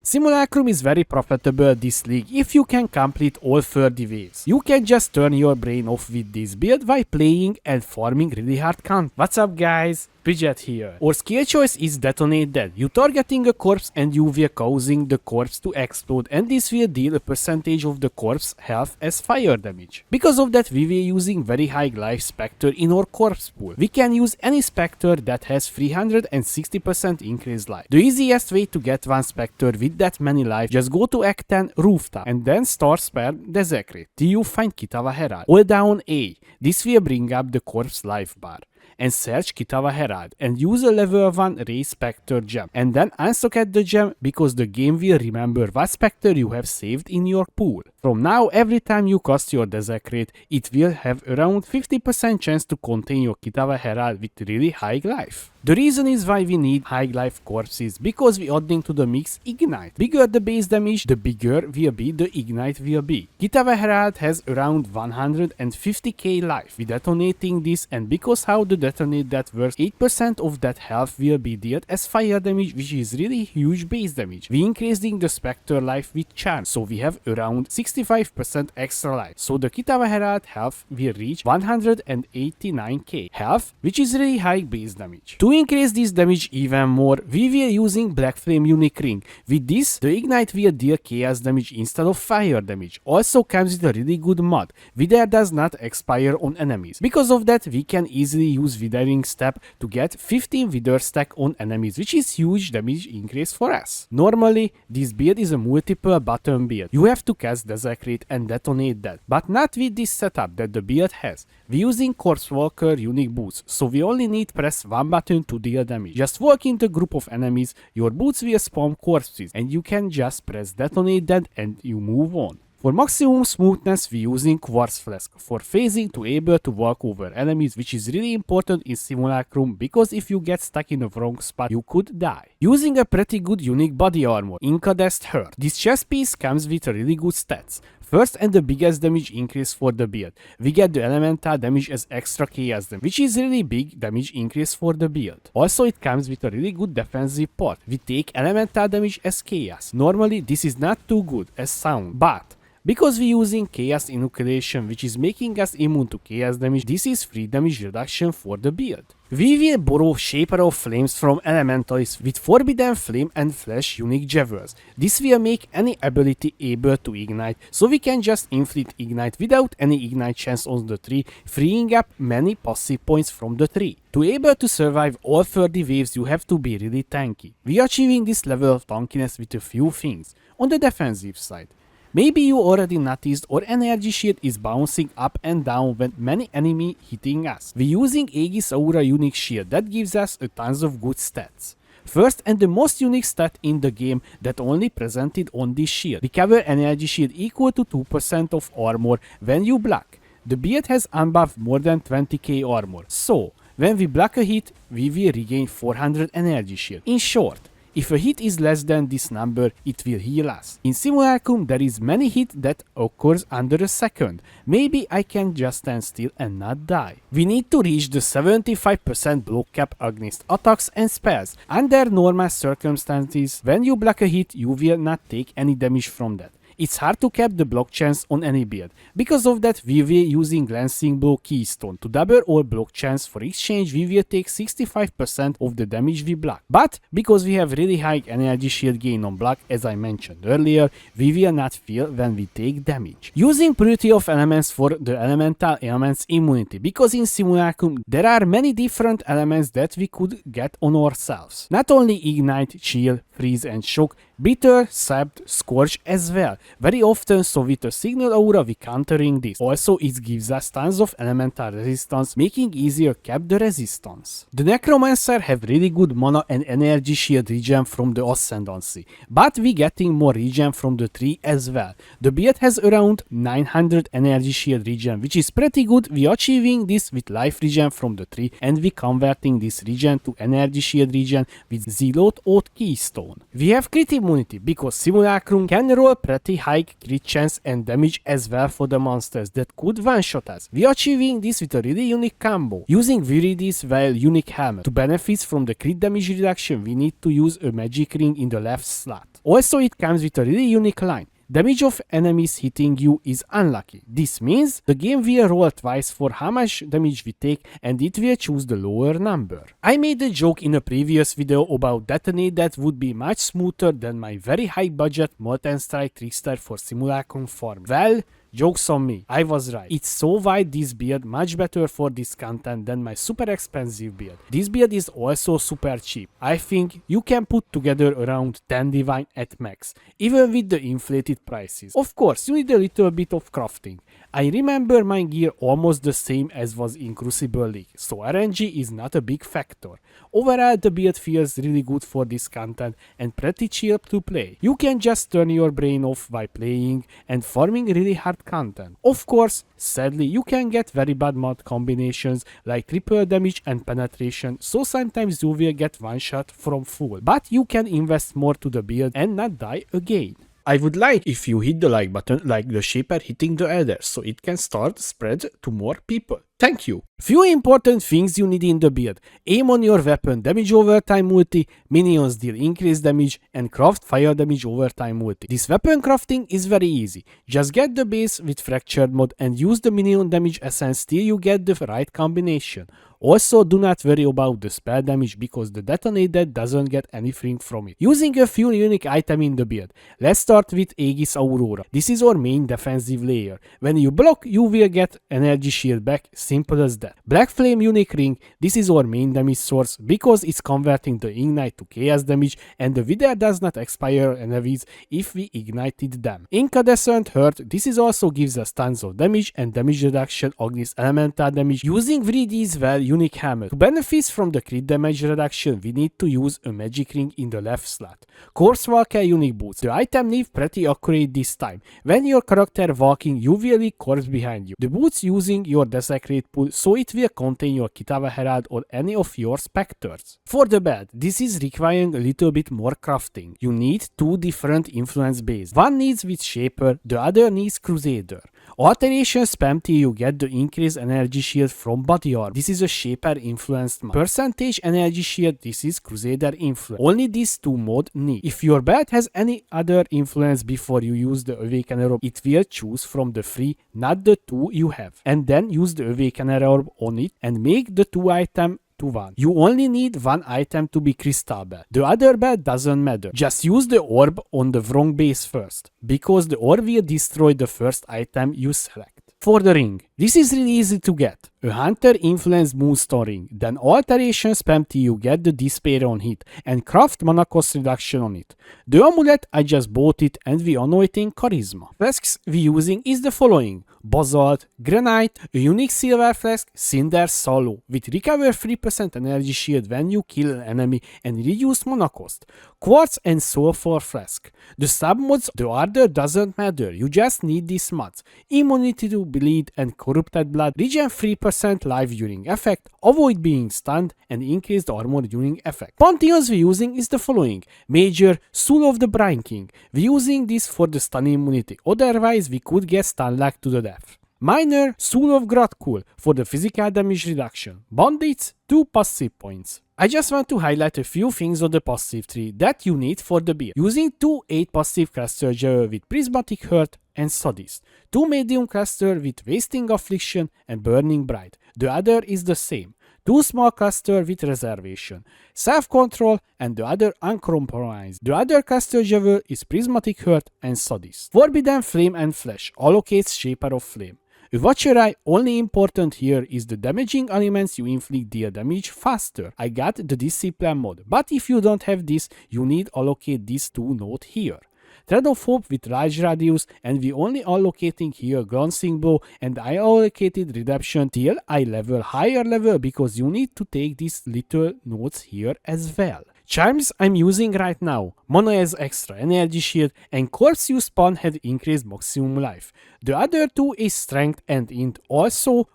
Simulacrum is very profitable this league if you can complete all 30 waves. You can just turn your brain off with this build while playing and farming really hard content. What's up guys? Bridget here. Our skill choice is Detonate Dead. You targeting a corpse and you will causing the corpse to explode, and this will deal a percentage of the corpse health as fire damage. Because of that we were using very high life Spectre in our corpse pool. We can use any Spectre that has 360% increased life. The easiest way to get one Spectre with that many life, just go to Act 10 Rooftop and then start spell Desecrate till you find Kitava Herald. Hold down A. This will bring up the corpse life bar. And search Kitava Herald and use a level 1 Raise Spectre gem, and then unsocket the gem because the game will remember what Spectre you have saved in your pool. From now, every time you cast your Desecrate, it will have around 50% chance to contain your Kitava Herald with really high life. The reason is why we need high life corpses, because we adding to the mix Ignite. Bigger the base damage, the bigger will be the Ignite will be. Kitava Herald has around 150k life. We detonating this, and because how the detonate that works, 8% of that health will be dealt as fire damage, which is really huge base damage. We increasing the Spectre life with charm, so we have around 65% extra life. So the Kitava Herald health will reach 189k health, which is really high base damage. To increase this damage even more, we were using Black Flame Unique Ring. With this, the Ignite will deal chaos damage instead of fire damage. Also comes with a really good mod. Wither does not expire on enemies. Because of that, we can easily use Withering Step to get 15 Wither stack on enemies, which is huge damage increase for us. Normally, this build is a multiple button build. You have to cast Desecrate and detonate that, but not with this setup that the build has. We're using Corpse Walker unique boots, so we only need press one button to deal damage. Just walk into a group of enemies, your boots will spawn corpses, and you can just press detonate that and you move on. For maximum smoothness, we're using Quartz Flask for phasing to able to walk over enemies, which is really important in Simulacrum because if you get stuck in the wrong spot, you could die. Using a pretty good unique body armor, Incandescent Heart. This chest piece comes with really good stats. First and the biggest damage increase for the build. We get the elemental damage as extra chaos damage, which is really big damage increase for the build. Also it comes with a really good defensive part. We take elemental damage as chaos. Normally this is not too good as sound, but because we're using Chaos Inoculation, which is making us immune to chaos damage, this is free damage reduction for the build. We will borrow Shaper of Flames from Elementalists with Forbidden Flame and Flash unique Javelins. This will make any ability able to ignite, so we can just inflict ignite without any ignite chance on the tree, freeing up many passive points from the tree. To able to survive all 30 waves, you have to be really tanky. We are achieving this level of tankiness with a few things. On the defensive side, maybe you already noticed our energy shield is bouncing up and down when many enemy hitting us. We're using Aegis Aura unique shield that gives us a tons of good stats. First and the most unique stat in the game that only presented on this shield. Recover energy shield equal to 2% of armor when you block. The build has unbuffed more than 20k armor, so when we block a hit, we will regain 400 energy shield. In short, if a hit is less than this number, it will heal us. In Simulacrum, there is many hit that occurs under a second. Maybe I can just stand still and not die. We need to reach the 75% block cap against attacks and spells. Under normal circumstances, when you block a hit, you will not take any damage from that. It's hard to cap the block chance on any build. Because of that, we will using Glancing Blow Keystone. To double our block chance for exchange, we will take 65% of the damage we block. But because we have really high energy shield gain on block, as I mentioned earlier, we will not feel when we take damage. Using Purity of Elements for the elemental elements immunity, because in Simulacrum there are many different elements that we could get on ourselves. Not only Ignite, Chill, Freeze and Shock, Bitter, Sapped, Scorch as well. Very often, so with a Signal Aura we countering this. Also it gives us tons of elemental resistance, making easier cap the resistance. The Necromancer have really good mana and energy shield regen from the Ascendancy, but we getting more regen from the tree as well. The build has around 900 energy shield regen, which is pretty good. We are achieving this with life regen from the tree, and we converting this regen to energy shield regen with Zealot Oath Keystone. We have crit immunity because Simulacrum can roll pretty high crit chance and damage as well for the monsters that could one-shot us. We are achieving this with a really unique combo. Using Viridi's well unique hammer. To benefit from the crit damage reduction, we need to use a magic ring in the left slot. Also, it comes with a really unique line. Damage of enemies hitting you is unlucky. This means the game will roll twice for how much damage we take and it will choose the lower number. I made a joke in a previous video about detonate that would be much smoother than my very high budget Molten Strike trickster for Simulacrum farm. Well, joke's on me, I was right. It's so wide this build much better for this content than my super expensive build. This build is also super cheap. I think you can put together around 10 divine at max, even with the inflated prices. Of course, you need a little bit of crafting. I remember my gear almost the same as was in Crucible League, so RNG is not a big factor. Overall, the build feels really good for this content and pretty chill to play. You can just turn your brain off by playing and farming really hard content. Of course, sadly, you can get very bad mod combinations like triple damage and penetration, so sometimes you will get one shot from full, but you can invest more to the build and not die again. I would like if you hit the like button like the Shaper hitting the Elder, so it can start spread to more people. Thank you. Few important things you need in the build. Aim on your weapon damage over time multi, minions deal increased damage, and craft fire damage over time multi. This weapon crafting is very easy. Just get the base with fractured mod and use the minion damage essence till you get the right combination. Also, do not worry about the spell damage because the detonator doesn't get anything from it. Using a few unique items in the build. Let's start with Aegis Aurora. This is our main defensive layer. When you block, you will get energy shield back, simple as that. Black Flame unique ring. This is our main damage source because it's converting the ignite to chaos damage and the Wither does not expire enemies if we ignited them. Incandescent Hurt. This is also gives us tons of damage and damage reduction against elemental damage using Viridi's well unique hammer. To benefit from the crit damage reduction, we need to use a magic ring in the left slot. Corpse Walker unique boots. The item needs pretty accurate this time. When your character walking, you will leave corpse behind you. The boots using your desecrate pool, so it will contain your Kitava Herald or any of your Spectres. For the bed, this is requiring a little bit more crafting. You need two different influence bases. One needs with Shaper, the other needs Crusader. Alteration spam till you get the increased energy shield from body armor. This is a Shaper influenced mod. Percentage energy shield, this is Crusader influence. Only these two mod need. If your belt has any other influence before you use the Awakener orb, it will choose from the three, not the two you have. And then use the Awakener orb on it and make the two item to one. You only need one item to be crystal belt. The other belt doesn't matter. Just use the orb on the wrong base first, because the orb will destroy the first item you select. For the ring, this is really easy to get. A Hunter influence Moonstone ring, then alteration spam till you get the despair on hit and craft mana cost reduction on it. The amulet, I just bought it and we anointing charisma. Flasks we using is the following: Basalt, Granite, a unique silver flask, Cinder Solo with recover 3% energy shield when you kill an enemy and reduce mana cost. Quartz and Sulfur flask. The submods, the order doesn't matter, you just need these mods. Immunity to bleed and corrupted blood, regen 3% life during effect, avoid being stunned, and increased armor during effect. Pantheons we're using is the following: Major, Soul of the Brine King. We're using this for the stun immunity, otherwise we could get stun locked to the death. Minor, Soul of Gradkul for the physical damage reduction. Bandits, 2 passive points. I just want to highlight a few things on the passive tree that you need for the build. Using 2 8 passive cluster with Prismatic Hurt and Sadist. 2 medium cluster with Wasting Affliction and Burning Bright. The other is the same. 2 small cluster with Reservation, Self-Control, and the other Uncompromised. The other cluster is Prismatic Hurt and Sadist. Forbidden Flame and Flash allocates Shaper of Flame. A Watcher Eye, only important here is the damaging elements you inflict deal damage faster. I got the Discipline mod, but if you don't have this, you need allocate these two nodes here. Thread of Hope with large radius, and we only allocating here Glancing Blow, and I allocated Redemption till I level higher level because you need to take these little nodes here as well. Charms I'm using right now, Mana as extra energy shield, and Corpse you spawn had increased maximum life. The other two is Strength and Int. Also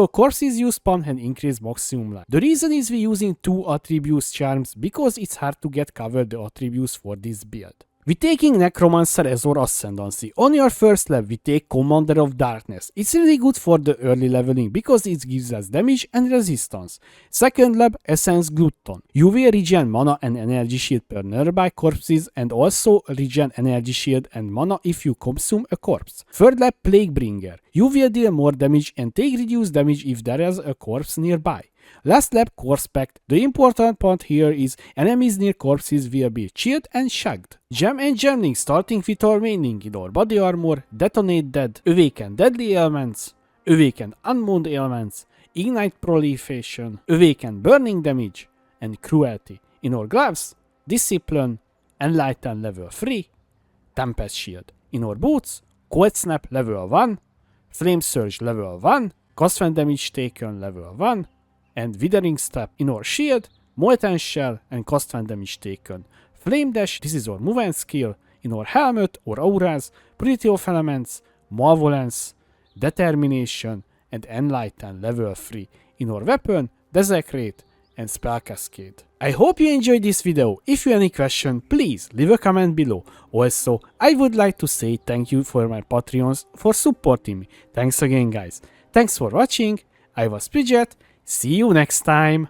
Corpses you spawn had increased maximum life. The reason is we're using 2 attributes charms because it's hard to get covered the attributes for this build. We taking Necromancer as our Ascendancy. On your first level we take Commander of Darkness. It's really good for the early leveling because it gives us damage and resistance. Second level Essence Glutton. You will regen mana and energy shield per nearby corpses and also regen energy shield and mana if you consume a corpse. Third level Plaguebringer. You will deal more damage and take reduced damage if there is a corpse nearby. Last lap Corpse Pact. The important point here is enemies near corpses will be chilled and shagged. Gem and Gemling starting with our maining in our body armor, Detonate Dead, Awaken Deadly Elements, Awaken Unbound Elements, Ignite Proliferation, Awaken Burning Damage, and Cruelty. In our gloves, Discipline, Enlighten level 3, Tempest Shield. In our boots, Cold Snap level 1, Flame Surge level 1, Cast when damage taken level 1, and Withering Step. In our shield, Molten Shell and Cast when damage taken. Flame Dash, this is our movement skill. In our helmet or auras, Purity of Elements, Malevolence, Determination, and Enlighten level 3. In our weapon, Desecrate and Spell Cascade. I hope you enjoyed this video. If you have any question, please leave a comment below. Also, I would like to say thank you for my Patreons for supporting me. Thanks again guys. Thanks for watching. I was Bridget. See you next time.